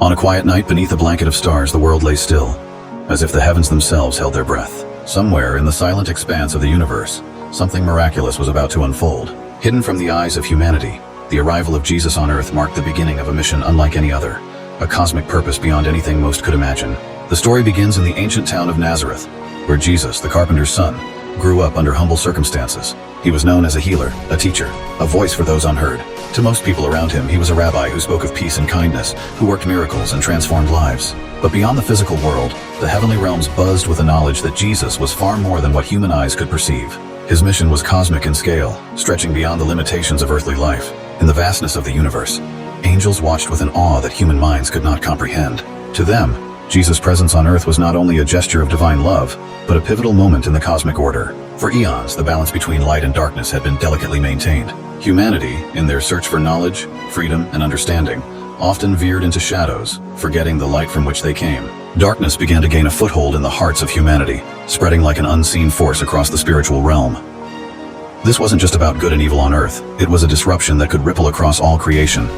On a quiet night beneath a blanket of stars, the world lay still, as if the heavens themselves held their breath. Somewhere in the silent expanse of the universe, something miraculous was about to unfold. Hidden from the eyes of humanity, the arrival of Jesus on Earth marked the beginning of a mission unlike any other, a cosmic purpose beyond anything most could imagine. The story begins in the ancient town of Nazareth, where Jesus, the carpenter's son, grew up under humble circumstances. He was known as a healer, a teacher, a voice for those unheard. To most people around him, he was a rabbi who spoke of peace and kindness, who worked miracles and transformed lives. But beyond the physical world, the heavenly realms buzzed with the knowledge that Jesus was far more than what human eyes could perceive. His mission was cosmic in scale, stretching beyond the limitations of earthly life. In the vastness of the universe, angels watched with an awe that human minds could not comprehend. To them, Jesus' presence on earth was not only a gesture of divine love, but a pivotal moment in the cosmic order. For eons, the balance between light and darkness had been delicately maintained. Humanity, in their search for knowledge, freedom, and understanding, often veered into shadows, forgetting the light from which they came. Darkness began to gain a foothold in the hearts of humanity, spreading like an unseen force across the spiritual realm. This wasn't just about good and evil on earth, it was a disruption that could ripple across all creation.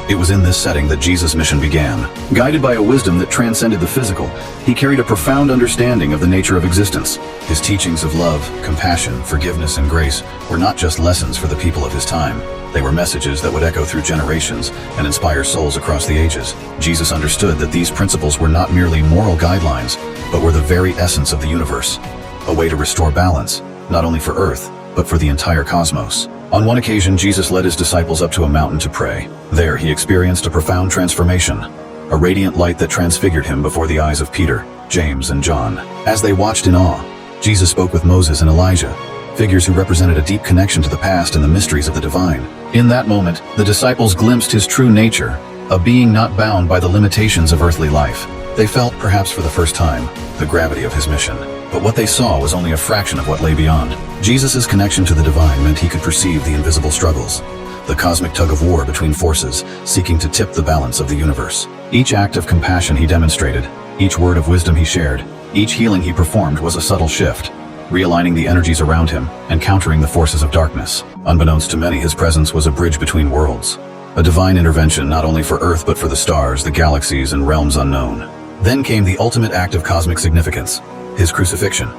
It was in this setting that Jesus' mission began. Guided by a wisdom that transcended the physical, he carried a profound understanding of the nature of existence. His teachings of love, compassion, forgiveness, and grace were not just lessons for the people of his time. They were messages that would echo through generations and inspire souls across the ages. Jesus understood that these principles were not merely moral guidelines, but were the very essence of the universe, a way to restore balance, not only for Earth, but for the entire cosmos. On one occasion, Jesus led his disciples up to a mountain to pray. There, he experienced a profound transformation, a radiant light that transfigured him before the eyes of Peter, James, and John. As they watched in awe, Jesus spoke with Moses and Elijah, figures who represented a deep connection to the past and the mysteries of the divine. In that moment, the disciples glimpsed his true nature, a being not bound by the limitations of earthly life. They felt, perhaps for the first time, the gravity of his mission. But what they saw was only a fraction of what lay beyond. Jesus' connection to the divine meant he could perceive the invisible struggles, the cosmic tug-of-war between forces seeking to tip the balance of the universe. Each act of compassion he demonstrated, each word of wisdom he shared, each healing he performed was a subtle shift, realigning the energies around him and countering the forces of darkness. Unbeknownst to many, his presence was a bridge between worlds, a divine intervention not only for Earth but for the stars, the galaxies, and realms unknown. Then came the ultimate act of cosmic significance, his crucifixion.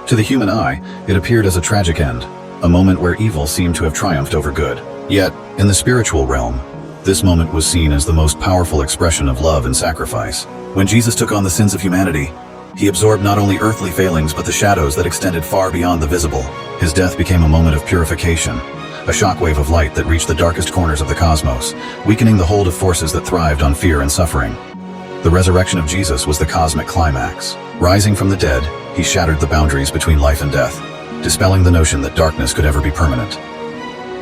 To the human eye, it appeared as a tragic end, a moment where evil seemed to have triumphed over good. Yet, in the spiritual realm, this moment was seen as the most powerful expression of love and sacrifice. When Jesus took on the sins of humanity, he absorbed not only earthly failings but the shadows that extended far beyond the visible. His death became a moment of purification, a shockwave of light that reached the darkest corners of the cosmos, weakening the hold of forces that thrived on fear and suffering. The resurrection of Jesus was the cosmic climax. Rising from the dead, he shattered the boundaries between life and death, dispelling the notion that darkness could ever be permanent.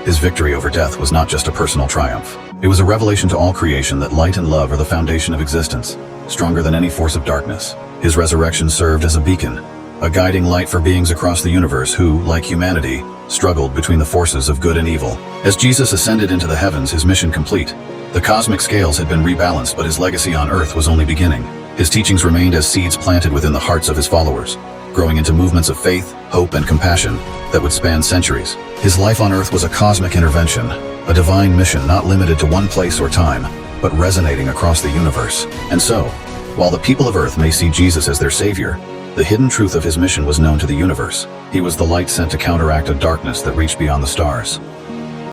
His victory over death was not just a personal triumph. It was a revelation to all creation that light and love are the foundation of existence, stronger than any force of darkness. His resurrection served as a beacon, a guiding light for beings across the universe who, like humanity, struggled between the forces of good and evil. As Jesus ascended into the heavens, his mission complete, the cosmic scales had been rebalanced, but his legacy on Earth was only beginning. His teachings remained as seeds planted within the hearts of his followers, growing into movements of faith, hope, and compassion that would span centuries. His life on Earth was a cosmic intervention, a divine mission not limited to one place or time, but resonating across the universe. And so, while the people of Earth may see Jesus as their savior, the hidden truth of his mission was known to the universe. He was the light sent to counteract a darkness that reached beyond the stars.